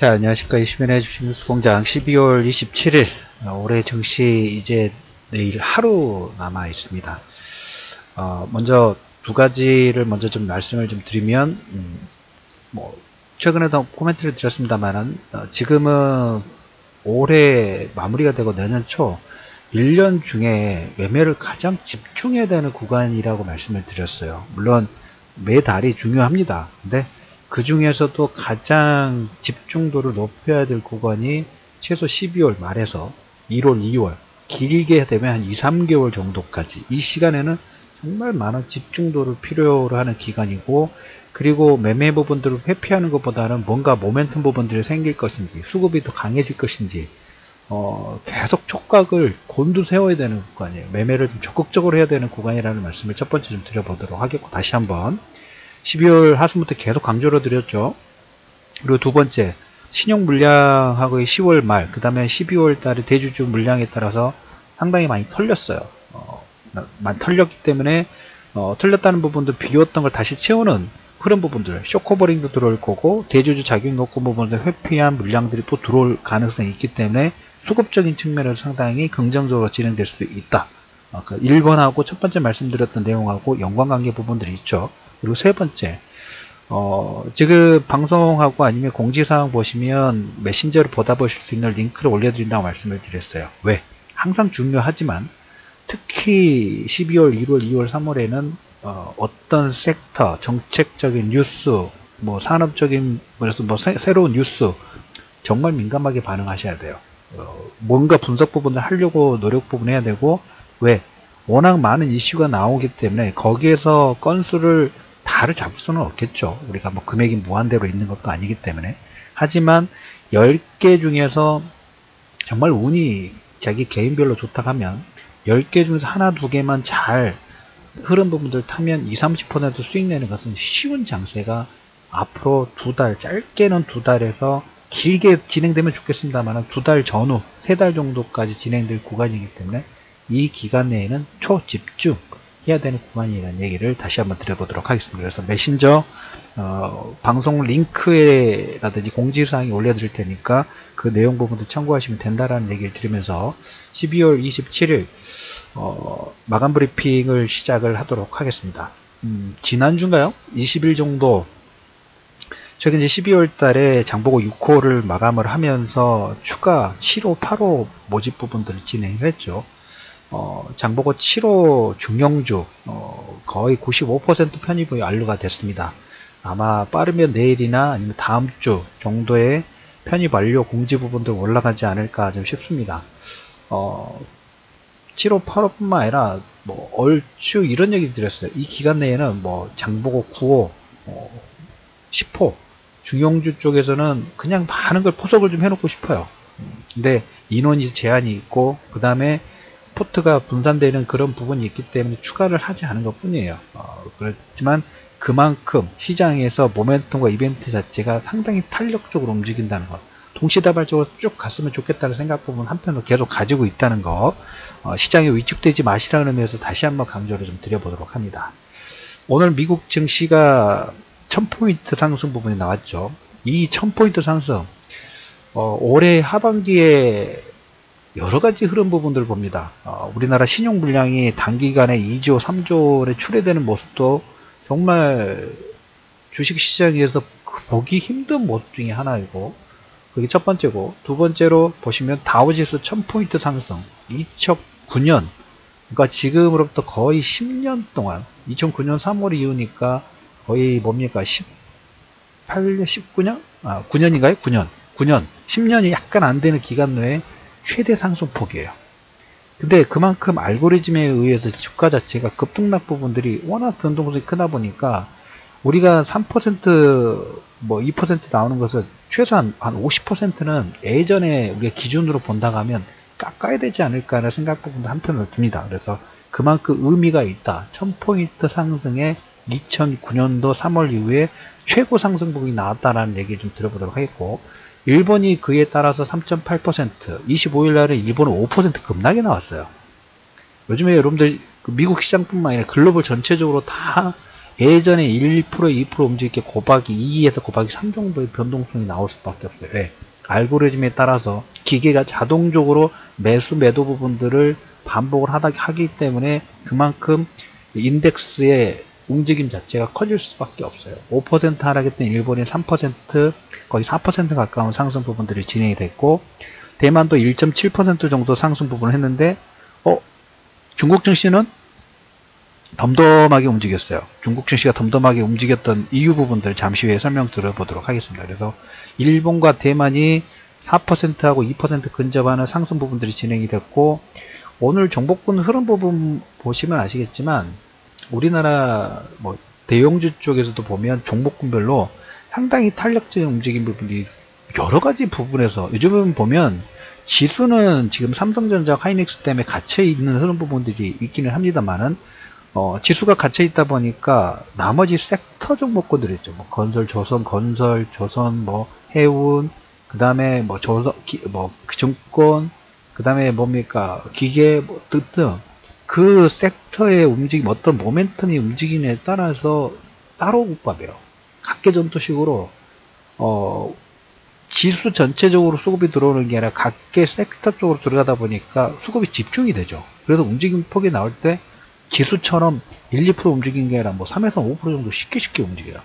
자, 안녕하십니까. 20년의 주식 뉴스 공장 12월 27일 올해 증시 이제 내일 하루 남아 있습니다. 먼저 두 가지를 먼저 좀 말씀을 좀 드리면 최근에도 코멘트를 드렸습니다만은 지금은 올해 마무리가 되고 내년 초 1년 중에 매매를 가장 집중해야 되는 구간이라고 말씀을 드렸어요. 물론 매달이 중요합니다. 근데 그 중에서도 가장 집중도를 높여야 될 구간이 최소 12월 말에서 1월, 2월, 길게 되면 한 2, 3개월 정도까지 이 시간에는 정말 많은 집중도를 필요로 하는 기간이고, 그리고 매매 부분들을 회피하는 것보다는 뭔가 모멘텀 부분들이 생길 것인지, 수급이 더 강해질 것인지 계속 촉각을 곤두세워야 되는 구간이에요. 매매를 좀 적극적으로 해야 되는 구간이라는 말씀을 첫 번째 좀 드려보도록 하겠고, 다시 한번 12월 하순부터 계속 강조를 드렸죠. 그리고 두 번째, 신용 물량하고의 10월 말, 그 다음에 12월 달에 대주주 물량에 따라서 상당히 많이 털렸어요. 많이 털렸기 때문에 털렸다는 부분들, 비웠던 걸 다시 채우는 그런 부분들, 쇼커버링도 들어올 거고, 대주주 자격 요건 부분들 회피한 물량들이 또 들어올 가능성이 있기 때문에 수급적인 측면에서 상당히 긍정적으로 진행될 수도 있다. 1번하고 첫 번째 말씀드렸던 내용하고 연관관계 부분들이 있죠. 그리고 세 번째, 지금 방송하고 아니면 공지사항 보시면 메신저로 받아보실 수 있는 링크를 올려드린다고 말씀을 드렸어요. 왜? 항상 중요하지만 특히 12월, 1월, 2월, 3월에는 어떤 섹터, 정책적인 뉴스, 산업적인, 그래서 새로운 뉴스 정말 민감하게 반응하셔야 돼요. 뭔가 분석 부분을 하려고 노력 부분 해야 되고, 왜? 워낙 많은 이슈가 나오기 때문에 거기에서 건수를 다를 잡을 수는 없겠죠. 우리가 금액이 무한대로 있는 것도 아니기 때문에. 하지만 10개 중에서 정말 운이 자기 개인별로 좋다 하면 10개 중에서 하나, 두 개만 잘 흐름 부분들 타면 20, 30% 수익 내는 것은 쉬운 장세가 앞으로 두 달, 짧게는 두 달에서 길게 진행되면 좋겠습니다만 두 달 전후, 세 달 정도까지 진행될 구간이기 때문에 이 기간 내에는 초집중 해야 되는 구간이라는 얘기를 다시 한번 드려보도록 하겠습니다. 그래서 메신저 방송 링크에라든지 공지사항에 올려드릴 테니까 그 내용 부분도 참고하시면 된다라는 얘기를 드리면서 12월 27일 마감 브리핑을 시작을 하도록 하겠습니다. 지난주인가요? 20일 정도 최근 이제 12월 달에 장보고 6호를 마감을 하면서 추가 7호, 8호 모집 부분들을 진행을 했죠. 장보고 7호 중형주 거의 95% 편입이 완료가 됐습니다. 아마 빠르면 내일이나 아니면 다음 주 정도에 편입 완료 공지 부분들 올라가지 않을까 좀 싶습니다. 7호, 8호뿐만 아니라 얼추 이런 얘기 드렸어요. 이 기간 내에는 장보고 9호, 10호 중형주 쪽에서는 그냥 많은 걸 포석을 좀 해놓고 싶어요. 근데 인원이 제한이 있고, 그 다음에 포트가 분산되는 그런 부분이 있기 때문에 추가를 하지 않은 것 뿐이에요. 그렇지만 그만큼 시장에서 모멘텀과 이벤트 자체가 상당히 탄력적으로 움직인다는 것, 동시다발적으로 쭉 갔으면 좋겠다는 생각 부분 한편으로 계속 가지고 있다는 거, 시장에 위축되지 마시라는 의미에서 다시 한번 강조를 좀 드려보도록 합니다. 오늘 미국 증시가 1000포인트 상승 부분이 나왔죠. 이 1000포인트 상승 올해 하반기에 여러가지 흐름 부분들을 봅니다. 우리나라 신용 물량이 단기간에 2조, 3조에 출회되는 모습도 정말 주식시장에서 보기 힘든 모습 중에 하나이고, 그게 첫 번째고, 두 번째로 보시면 다우지수 1000포인트 상승 2009년, 그러니까 지금으로부터 거의 10년 동안, 2009년 3월 이후니까 거의 뭡니까 18년, 19년? 9년인가요? 9년 10년이 약간 안 되는 기간 내에 최대 상승폭이에요. 근데 그만큼 알고리즘에 의해서 주가 자체가 급등락 부분들이 워낙 변동성이 크다 보니까 우리가 3% 2% 나오는 것을 최소한 한 50%는 예전에 우리가 기준으로 본다고 하면 깎아야 되지 않을까 하는 생각 부분도 한편으로 듭니다. 그래서 그만큼 의미가 있다. 1000포인트 상승에 2009년도 3월 이후에 최고 상승폭이 나왔다라는 얘기를 좀 들어보도록 하겠고, 일본이 그에 따라서 3.8%, 25일 날에 일본은 5% 급락이 나왔어요. 요즘에 여러분들 미국 시장뿐만 아니라 글로벌 전체적으로 다 예전에 1%, 2% 움직일 게 곱하기 2에서 곱하기 3 정도의 변동성이 나올 수밖에 없어요. 왜? 알고리즘에 따라서 기계가 자동적으로 매수 매도 부분들을 반복을 하기 때문에 그만큼 인덱스의 움직임 자체가 커질 수밖에 없어요. 5% 하락했던 일본이 3%, 거의 4% 가까운 상승 부분들이 진행이 됐고, 대만도 1.7% 정도 상승 부분을 했는데, 중국 증시는 덤덤하게 움직였어요. 중국 증시가 덤덤하게 움직였던 이유 부분들 잠시 후에 설명 드려보도록 하겠습니다. 그래서 일본과 대만이 4%하고 2% 근접하는 상승 부분들이 진행이 됐고, 오늘 종목군 흐름 부분 보시면 아시겠지만 우리나라 대형주 쪽에서도 보면 종목군별로 상당히 탄력적인 움직임 부분이 여러 가지 부분에서 요즘은 보면 지수는 지금 삼성전자, 하이닉스 때문에 갇혀 있는 흐름 부분들이 있기는 합니다만은 지수가 갇혀 있다 보니까 나머지 섹터 종목군들 있죠. 건설, 조선, 해운, 그 다음에 증권, 그 다음에 기계, 등등. 그 섹터의 움직임, 어떤 모멘텀이 움직임에 따라서 따로 국밥이에요. 각계전투식으로, 지수 전체적으로 수급이 들어오는 게 아니라 각계 섹터 쪽으로 들어가다 보니까 수급이 집중이 되죠. 그래서 움직임 폭이 나올 때 지수처럼 1, 2% 움직이는 게 아니라 3에서 5% 정도 쉽게 움직여요.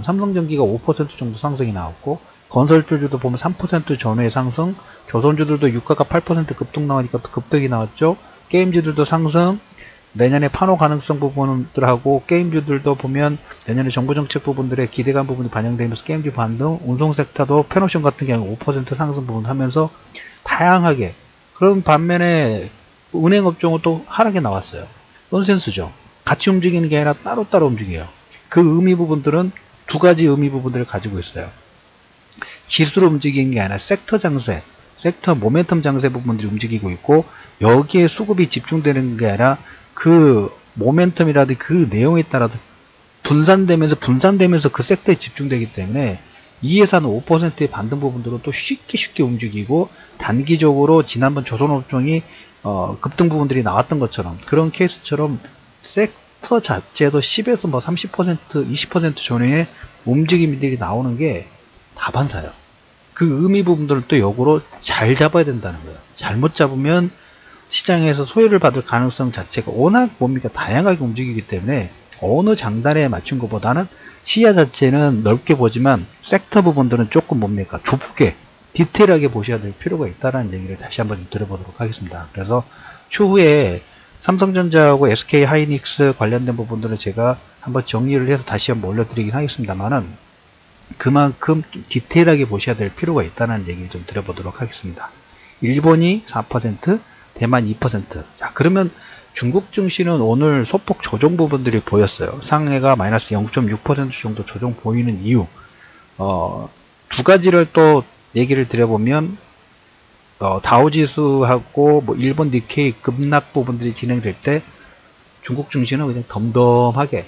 삼성전기가 5% 정도 상승이 나왔고, 건설주도 보면 3% 전후의 상승, 조선주들도 유가가 8% 급등 나오니까 또 급등이 나왔죠. 게임주들도 상승, 내년에 판호 가능성 부분들하고 게임주들도 보면 내년에 정부 정책 부분들의 기대감 부분이 반영되면서 게임주 반등, 운송 섹터도 페노션 같은 경우 5% 상승 부분 하면서 다양하게. 그런 반면에 은행 업종은 또 하락이 나왔어요. 논센스죠. 같이 움직이는 게 아니라 따로따로 움직여요. 그 의미 부분들은 두 가지 의미 부분들을 가지고 있어요. 지수로 움직이는 게 아니라 섹터 장세, 섹터 모멘텀 장세 부분들이 움직이고 있고, 여기에 수급이 집중되는 게 아니라 그 모멘텀이라든지 그 내용에 따라서 분산되면서 그 섹터에 집중되기 때문에 이 회사는 5%의 반등 부분들은 또 쉽게 움직이고, 단기적으로 지난번 조선업종이 급등 부분들이 나왔던 것처럼 그런 케이스처럼 섹터 자체도 10에서 30%, 20% 전후의 움직임들이 나오는 게 다반사예요. 그 의미 부분들을 또 역으로 잘 잡아야 된다는 거예요. 잘못 잡으면 시장에서 소외를 받을 가능성 자체가 워낙 다양하게 움직이기 때문에 어느 장단에 맞춘 것보다는 시야 자체는 넓게 보지만 섹터 부분들은 조금 좁게 디테일하게 보셔야 될 필요가 있다는 얘기를 다시 한번 드려보도록 하겠습니다. 그래서 추후에 삼성전자하고 SK 하이닉스 관련된 부분들은 제가 한번 정리를 해서 다시 한번 올려드리긴 하겠습니다만은 그만큼 디테일하게 보셔야 될 필요가 있다는 얘기를 좀 드려보도록 하겠습니다. 일본이 4%, 대만 2%. 자, 그러면 중국 증시는 오늘 소폭 조정 부분들이 보였어요. 상해가 마이너스 0.6% 정도 조정 보이는 이유. 두 가지를 또 얘기를 드려보면, 다우지수하고 일본 니케이 급락 부분들이 진행될 때 중국 증시는 그냥 덤덤하게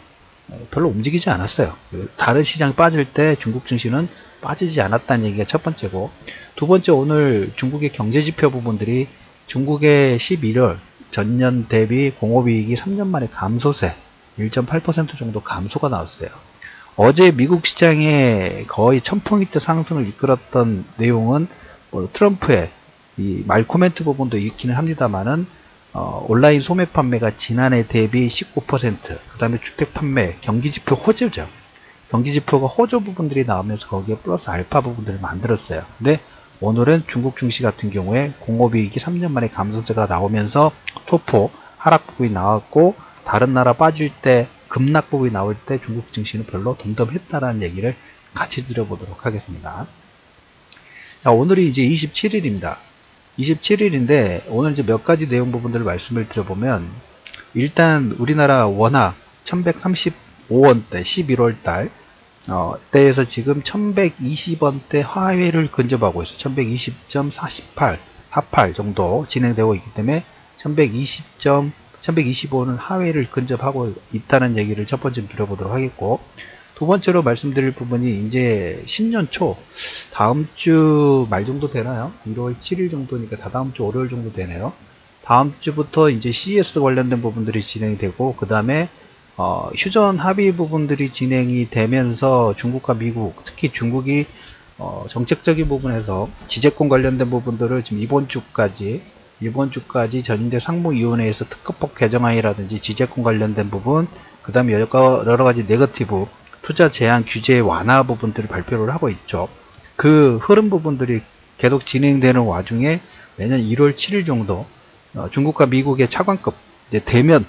별로 움직이지 않았어요. 다른 시장이 빠질 때 중국 증시는 빠지지 않았다는 얘기가 첫 번째고, 두 번째, 오늘 중국의 경제지표 부분들이 중국의 11월 전년 대비 공업이익이 3년 만에 감소세 1.8% 정도 감소가 나왔어요. 어제 미국 시장에 거의 1000포인트 상승을 이끌었던 내용은 트럼프의 이 말코멘트 부분도 있기는 합니다만은 온라인 소매 판매가 지난해 대비 19%, 그 다음에 주택 판매, 경기지표 호조죠. 경기지표가 호조 부분들이 나오면서 거기에 플러스 알파 부분들을 만들었어요. 근데 오늘은 중국 증시 같은 경우에 공업이익이 3년 만에 감소세가 나오면서 소폭 하락 부분이 나왔고, 다른 나라 빠질 때 급락 부분이 나올 때 중국 증시는 별로 덤덤했다라는 얘기를 같이 드려보도록 하겠습니다. 자, 오늘이 이제 27일입니다. 27일인데 오늘 이제 몇 가지 내용 부분들을 말씀을 드려보면, 일단 우리나라 원화 1135원대 11월달 때에서 지금 1120원대 하회를 근접하고 있어요. 1120.48 48 정도 진행되고 있기 때문에 1125는 하회를 근접하고 있다는 얘기를 첫 번째 드려보도록 하겠고, 두 번째로 말씀드릴 부분이 이제 신년 초 다음 주 말 정도 되나요? 1월 7일 정도니까 다다음 주 월요일 정도 되네요. 다음 주부터 이제 CES 관련된 부분들이 진행이 되고, 그 다음에 휴전 합의 부분들이 진행이 되면서 중국과 미국, 특히 중국이 정책적인 부분에서 지재권 관련된 부분들을 지금 이번 주까지 전인대 상무위원회에서 특허법 개정안이라든지 지재권 관련된 부분, 그 다음에 여러 가지 네거티브 투자 제한 규제 완화 부분들을 발표를 하고 있죠. 그 흐름 부분들이 계속 진행되는 와중에 내년 1월 7일 정도 중국과 미국의 차관급 이제 대면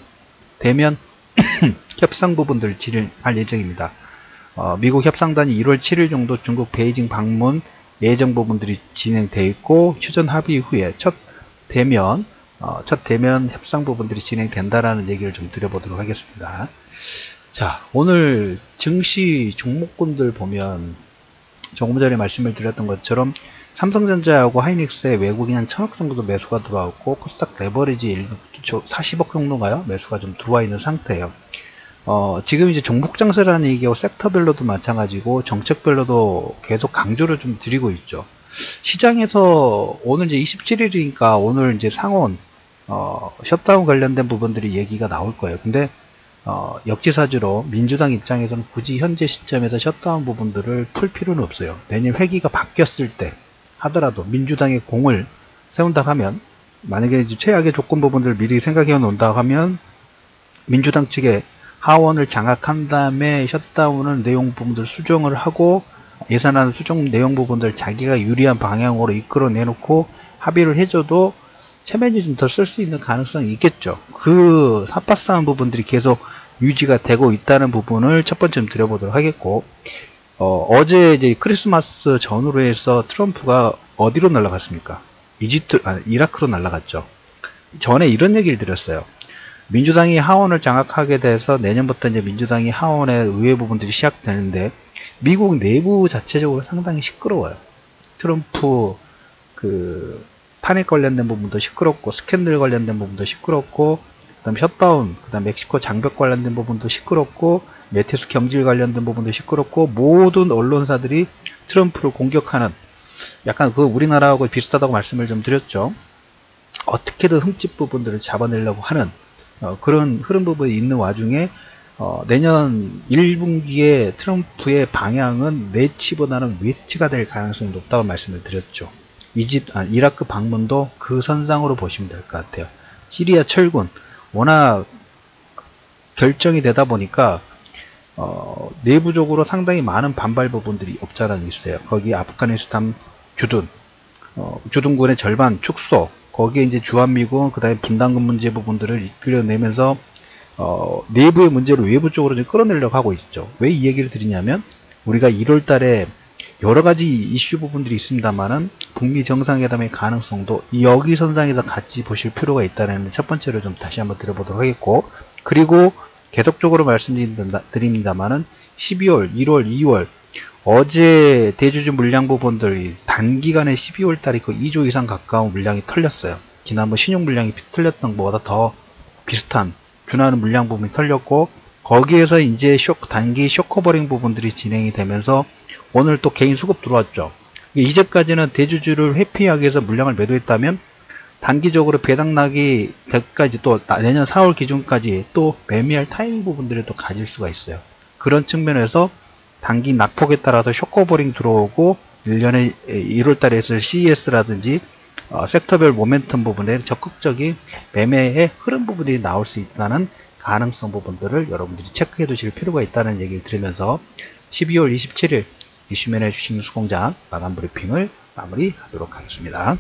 협상 부분들을 진행할 예정입니다. 미국 협상단이 1월 7일 정도 중국 베이징 방문 예정 부분들이 진행되어 있고, 휴전 합의 후에 첫 대면 협상 부분들이 진행된다라는 얘기를 좀 드려보도록 하겠습니다. 자, 오늘 증시 종목군들 보면 조금 전에 말씀을 드렸던 것처럼 삼성전자하고 하이닉스에 외국인 한 1000억 정도 매수가 들어왔고, 코스닥 레버리지 40억 정도가요? 매수가 좀 들어와 있는 상태예요. 지금 이제 종목 장세라는 얘기하고 섹터별로도 마찬가지고 정책별로도 계속 강조를 좀 드리고 있죠. 시장에서 오늘 이제 27일이니까 오늘 이제 상온 셧다운 관련된 부분들이 얘기가 나올 거예요. 근데 역지사지로 민주당 입장에서는 굳이 현재 시점에서 셧다운 부분들을 풀 필요는 없어요. 내년 회기가 바뀌었을 때 하더라도 민주당의 공을 세운다 하면, 만약에 이제 최악의 조건 부분들을 미리 생각해 놓는다 하면 민주당 측에 하원을 장악한 다음에 셧다운은 내용 부분들 수정을 하고 예산안 수정 내용 부분들 자기가 유리한 방향으로 이끌어 내놓고 합의를 해줘도 체면이 좀 더 쓸 수 있는 가능성이 있겠죠. 그 삿바싸한 부분들이 계속 유지가 되고 있다는 부분을 첫 번째 드려보도록 하겠고, 어제 이제 크리스마스 전후로 해서 트럼프가 어디로 날아갔습니까? 이라크로 날아갔죠. 전에 이런 얘기를 드렸어요. 민주당이 하원을 장악하게 돼서 내년부터 이제 민주당이 하원의 의회 부분들이 시작되는데, 미국 내부 자체적으로 상당히 시끄러워요. 트럼프 탄핵 관련된 부분도 시끄럽고, 스캔들 관련된 부분도 시끄럽고, 그 다음 셧다운, 그 다음 멕시코 장벽 관련된 부분도 시끄럽고, 메테스 경질 관련된 부분도 시끄럽고, 모든 언론사들이 트럼프를 공격하는, 약간 우리나라하고 비슷하다고 말씀을 좀 드렸죠. 어떻게든 흠집 부분들을 잡아내려고 하는 그런 흐름 부분이 있는 와중에 내년 1분기에 트럼프의 방향은 내치보다는 외치가 될 가능성이 높다고 말씀을 드렸죠. 이라크 방문도 그 선상으로 보시면 될 것 같아요. 시리아 철군 워낙 결정이 되다 보니까 내부적으로 상당히 많은 반발 부분들이 없지 않아 있어요. 거기 아프가니스탄 주둔군의 절반 축소, 거기에 이제 주한미군, 그 다음에 분담금 문제 부분들을 이끌어내면서 내부의 문제를 외부 쪽으로 좀 끌어내려고 하고 있죠. 왜 이 얘기를 드리냐면, 우리가 1월 달에 여러 가지 이슈 부분들이 있습니다만은 북미 정상회담의 가능성도 여기 선상에서 같이 보실 필요가 있다는 첫 번째로 좀 다시 한번 드려보도록 하겠고, 그리고 계속적으로 말씀드립니다만은 12월, 1월, 2월 어제 대주주 물량 부분들이 단기간에 12월 달에 그 2조 이상 가까운 물량이 털렸어요. 지난번 신용 물량이 털렸던 것보다 더 비슷한 준하는 물량 부분이 털렸고, 거기에서 이제 단기 쇼커버링 부분들이 진행이 되면서 오늘 또 개인 수급 들어왔죠. 이제까지는 대주주를 회피하기 위해서 물량을 매도했다면 단기적으로 배당 나기 때까지, 또 내년 4월 기준까지 또 매매할 타이밍 부분들을 또 가질 수가 있어요. 그런 측면에서 단기 낙폭에 따라서 쇼커버링 들어오고 1년에 1월 달에 있을 CES라든지 섹터별 모멘텀 부분에 적극적인 매매의 흐름 부분이 나올 수 있다는 가능성 부분들을 여러분들이 체크해 두실 필요가 있다는 얘기를 드리면서 12월 27일 이슈맨의 주식뉴스공장 마감 브리핑을 마무리하도록 하겠습니다.